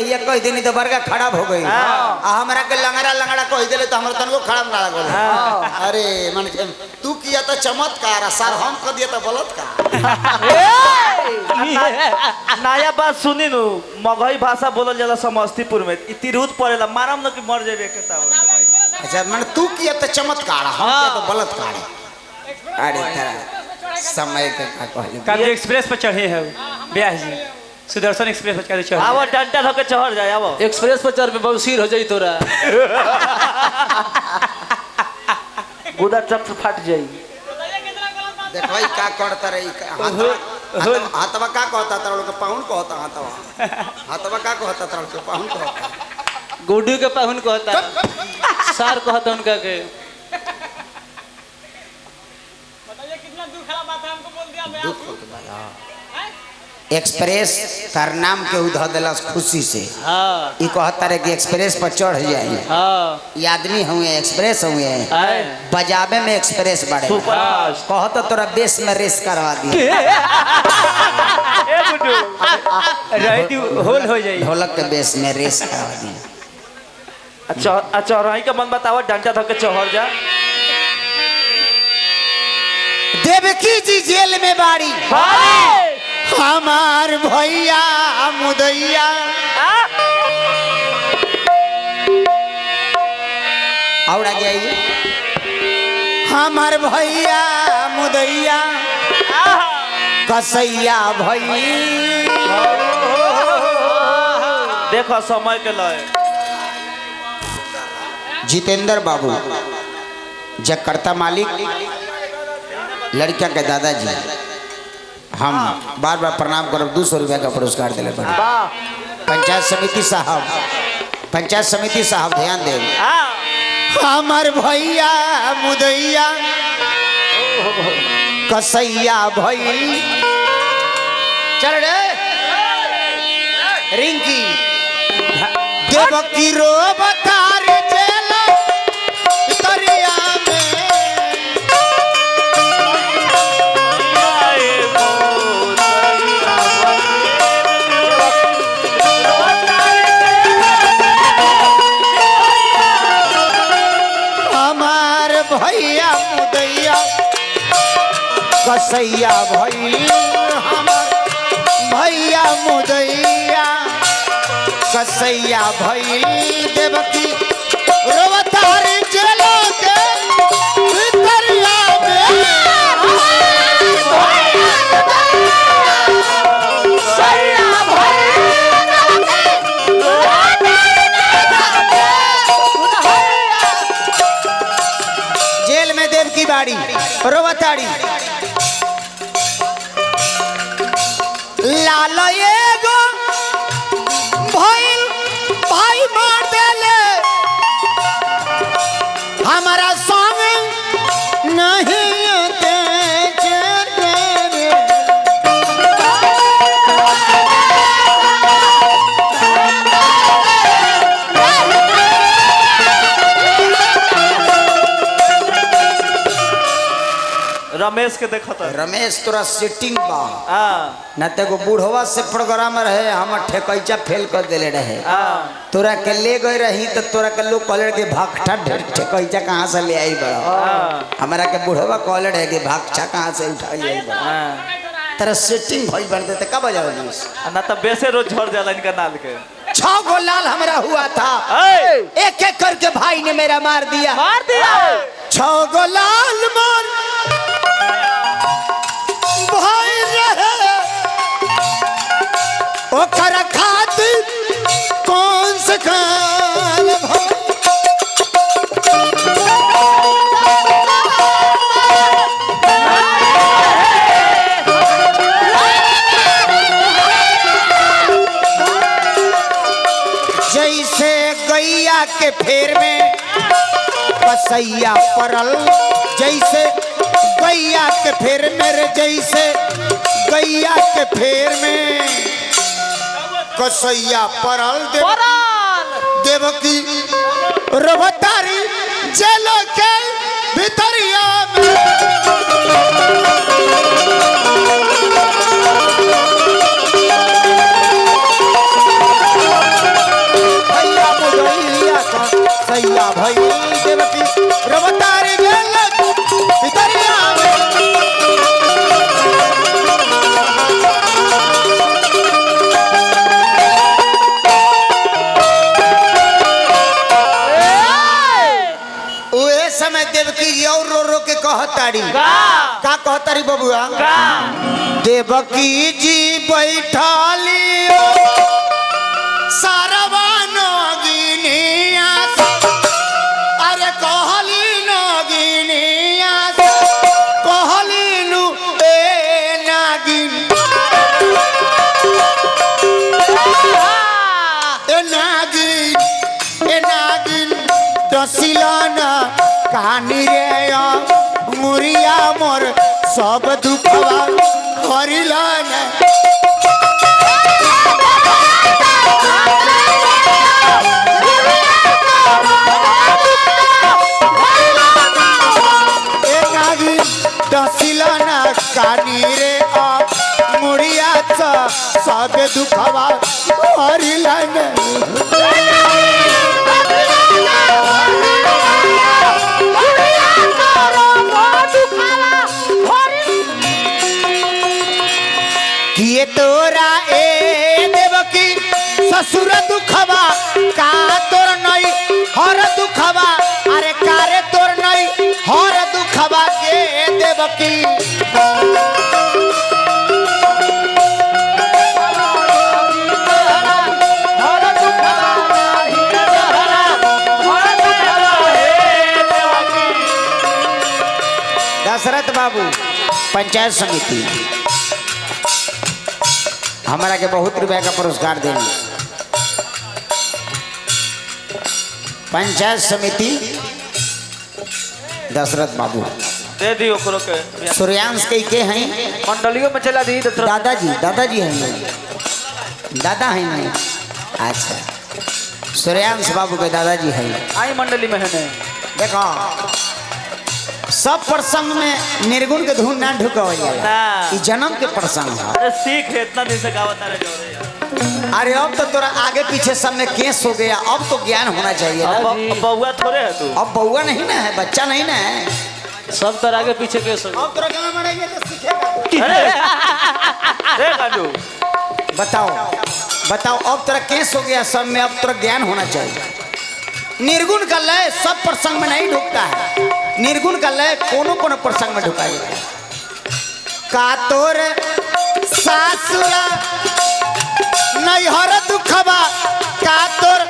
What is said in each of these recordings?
ये कह देनी तो बरगा खराब हो गई आ हमरा के लंगड़ा लंगड़ा कह देले तो हमरा तनको खराब ना लागल। अरे मन तू किया तो चमत्कार सर हम कह दिया तो बलात्कार। नया बात सुनी नु मगही भाषा बोलल जाला समस्तीपुर में तिरहुत पड़ेला मारम न कि मर जेबे केता भाई। अच्छा मन तू किया तो चमत्कार हम किया तो बलात्कार। अरे तेरा समय के का कहले कल एक्सप्रेस पर चढ़े है ब्याह जी सुदर्शन एक्सप्रेस पर चढ़े चढ़ आवो डंटा होके चढ़ जाए आवो एक्सप्रेस पर चढ़ पे बवसीर हो जाई तोरा गुदा चक से फट जाई। देखो ई का करता रही हाथवा का कहता तारा लोग के पाहुन कहता हाथवा का कहता तारा लोग के पाहुन कहता गुड्डू के पाहुन कहता सार कहता उनका के एक्सप्रेस कर नाम के उधर दिला खुशी से हाँ ई कहता रहे कि एक्सप्रेस पर चढ़ जाए। हाँ ये आदमी हुए एक्सप्रेस हुए बजावे में एक्सप्रेस बढ़े कहता तोरा बेस में रेस करवा दिए ए गुड्डू रेडी होल हो जाई ढोलक के बेस में रेस करवा दिए। अच्छा चौराही का मन बतावा डंटा धके चढ़ जा। देवकी जी जेल में बाड़ी हमार भैया मुदैया और आगे आइए हमार भैया मुदैया कसैया भई देखो समय के लय जितेंद्र बाबू जकर्ता मालिक लड़किया के दादाजी हम बार बार प्रणाम करब 200 रुपया का पुरस्कार दिले पड़े। पंचायत समिति साहब ध्यान दे हमार भैया मुदैया कसैया भई चल रे रिंकी देवकी रो बतार जेल तरिया में भैया मुदैया कसैया भई हमार भैया मुदैया कसैया भई देवकी रोवतार जेलो के भीतरिया की बाड़ी रोवताड़ी लाल एगो भइल भाई मार देले हमारा संग नहीं रमेश के देखता रमेश तोरा सेटिंग बा ना तेगो बूढ़वा से प्रोग्राम रहे हम ठेकैचा फेल कर देले रहे तोरा के ले गए रही तो तोरा के लोग कहले के भागठा ठेकैचा कहाँ से ले आई बड़ा हमारा के बूढ़वा कहले रहे कि भागठा कहाँ से उठा ले आई बड़ा तेरा सेटिंग भई बनते तो कब बजाओ दिस ना तो बेसे रोज झड़ जाला इनका नाल के 6 गो लाल हमरा हुआ था एक एक करके भाई ने मेरा मार दिया 6 गो लाल मार भाई रहे ओकर खातिर कौन से काल भाई जैसे गैया के फेर में कसैया परल जैसे गैया के फेर मेरे जैसे गैया के फेर में कसैया परल देवकी रोवतारी जेल के भीतरिया में कसैया भई देवकी रवतारी गेल भितरिया उहे समय देवकी और रो रो के कहताड़ी का कहताड़ी बबुआ देवकी जी बैठाली सारवा नगिनिया अरे कहली नगिनिया कहली नु ए नागिन ए नागिन दसिलाना कहानी रे मुरिया मोर सब दुखवा हरिलाना दसिलाना कानी रे मुड़िया सब दुखवा हरिलाना किए तोरा ए देवकी ससुर दुखवा का तोर नहीं हर दुखवा अरे कारे तोर नहीं हर दुखवा के देवकी दशरथ बाबू पंचायत समिति हमारा के बहुत रुपया का पुरस्कार देंगे पंचायत समिति दशरथ बाबू दे दियो करो के सूर्यांश के हैं मंडलियों में चला दी दादाजी हैं दादा हैं नहीं अच्छा सूर्यांश बाबू के दादाजी हैं आई मंडली में है नहीं देखो सब प्रसंग में निर्गुण के धुन ना ढुकावल जाला ई जन्म के प्रसंग है अरे सीख है इतना दिन से गावत रहे जो रे अरे अब तो तोरा आगे पीछे सब में केस हो गया अब तो ज्ञान होना चाहिए ना बउआ थोड़े है तू अब बउआ नहीं ना है बच्चा नहीं ना है सब तरह आगे पीछे के सब अब तोरा गाना बनेगा तो सीखेगा रे काजू बताओ अब तोरा केस हो गया सब में अब तोरा ज्ञान होना चाहिए निर्गुण का लय सब प्रसंग में नहीं ढुकता है निर्गुण का लय कोनो कोनो प्रसंग में ढुका जाता है का तोर सासुरा नैहर दुखबा का तोर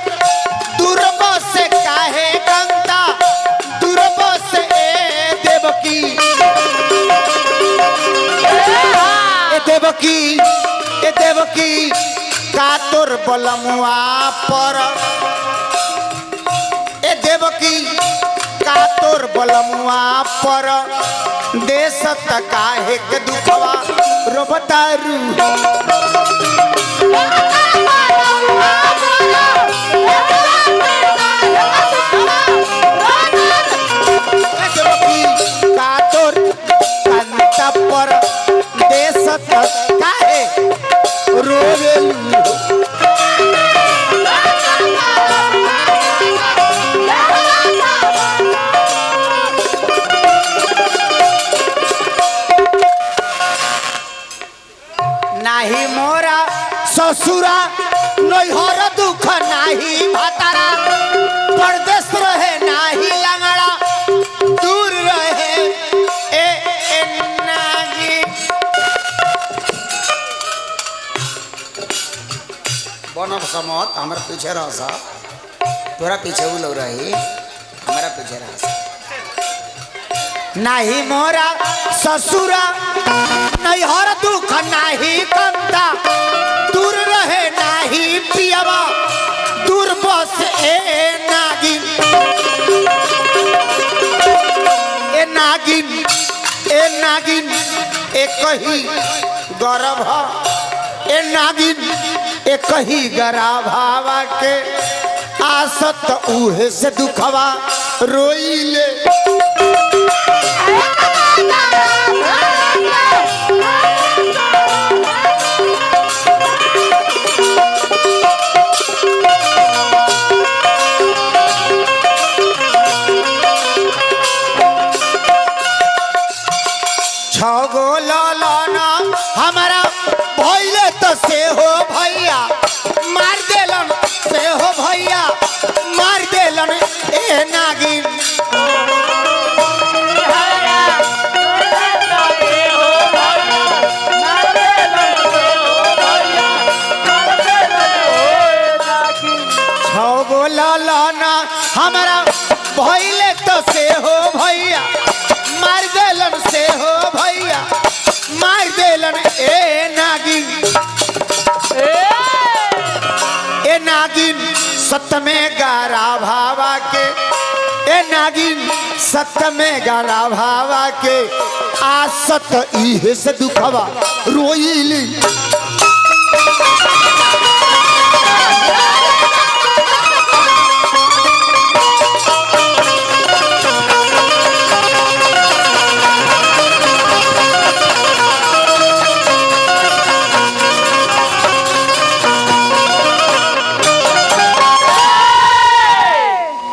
दुर्ब से काहे गंगा दुर्ब से ए देवकी का तोर बलमुआ पर ए देवकी का तोर बलमुआ पर देश काहे के दुखवा रोबतारू का तोर कंता पर देश काहे रोवेलू नाही मोरा ससुरा नैहर दुख नाही भातारा परदेश रहे नाही लंगड़ा दूर रहे ए नागी बनब समत हमारा पीछे रह सा तोरा पीछे वो लोग रही हमारा पीछे रह सा नाही मोरा ससुरा नैहर दुख नाही कंता दूर रहे नाही पियवा दूर बस ए नागिन एक ही गर्भ ए नागिन एक ही गराभावा के आसत उहे से दुखवा रोइले छो गो लालाना हमारा भइले तो से हो भैया मार देलन से हो भैया मार देलन ए नागिन सत में गारा भावा के ए नागिन सत में गारा भावा के आ सत इहे से दुखवा रोइली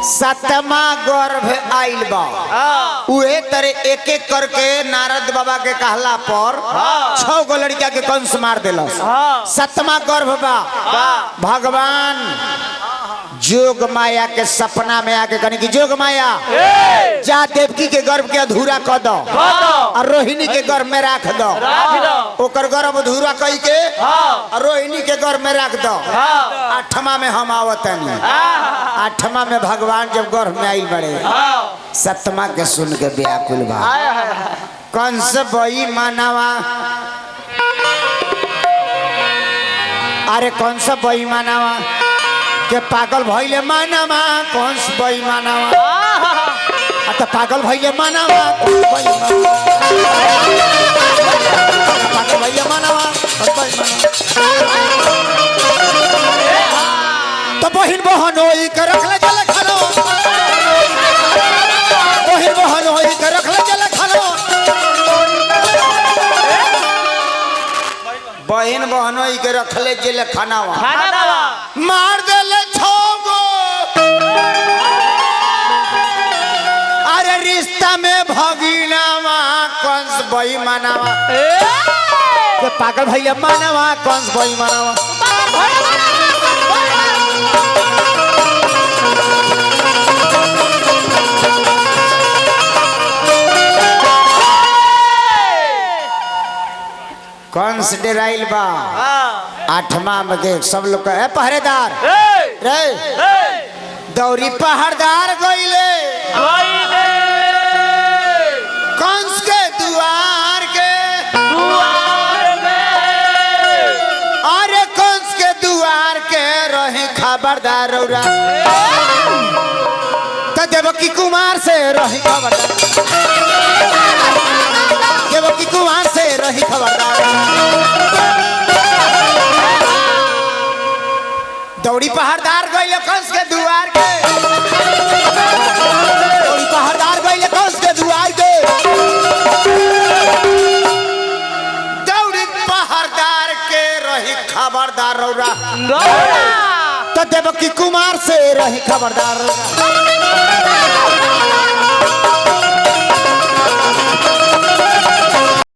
सतमा गर्भ आइल बा उहे तरे एक एक करके नारद बाबा के कहला पर 6 गो लड़किया के कंस मार देलस। सतमा गर्भ बा भगवान जोग माया के सपना में आके कहने की जोग माया जा देवकी के गर्भ के अधूरा कर दो और रोहिणी के गर्भ में रख दो ओकर गर्भ अधूरा कई के और रोहिणी के गर्भ में रख दो। 8वां में हम आवतनी 8वां में भगवान जब गर्भ में आई बड़े 7वां के सुन के व्याकुल बा कंस बई मानवा अरे कंस बई मानवा के पागल भइले मानवा कंस बई मानवा तो पागल भइले मानवा पागल भइले मानवा तो बहिन बहन होई के रखले चले खानो बहिन बहन होई के रखले चले खानो बहिन बहन होई के रखले चले खानावा मार देले 6 गो अरे रिश्ता में भगीनावा कंस बई मानवा के पागल भइले मानवा कंस बई मानवा कंस डेराइल बा 8वां में के सब लोग है पहरेदार रे दौरी पहरेदार गइले कंस के दुआर के अरे कंस के दुआर के रहे खबरदार रौरा तो देवकी कुमार से रही खबरदार देवकी कुमार से रही खबरदार दौड़ी पहरदार गइले कंस के दुआर के दौड़ी पहरदार गइले कंस के दुआर के दौड़ी पहरदार के रही खबरदार रौरा तो देवकी कुमार से रही खबरदार रौरा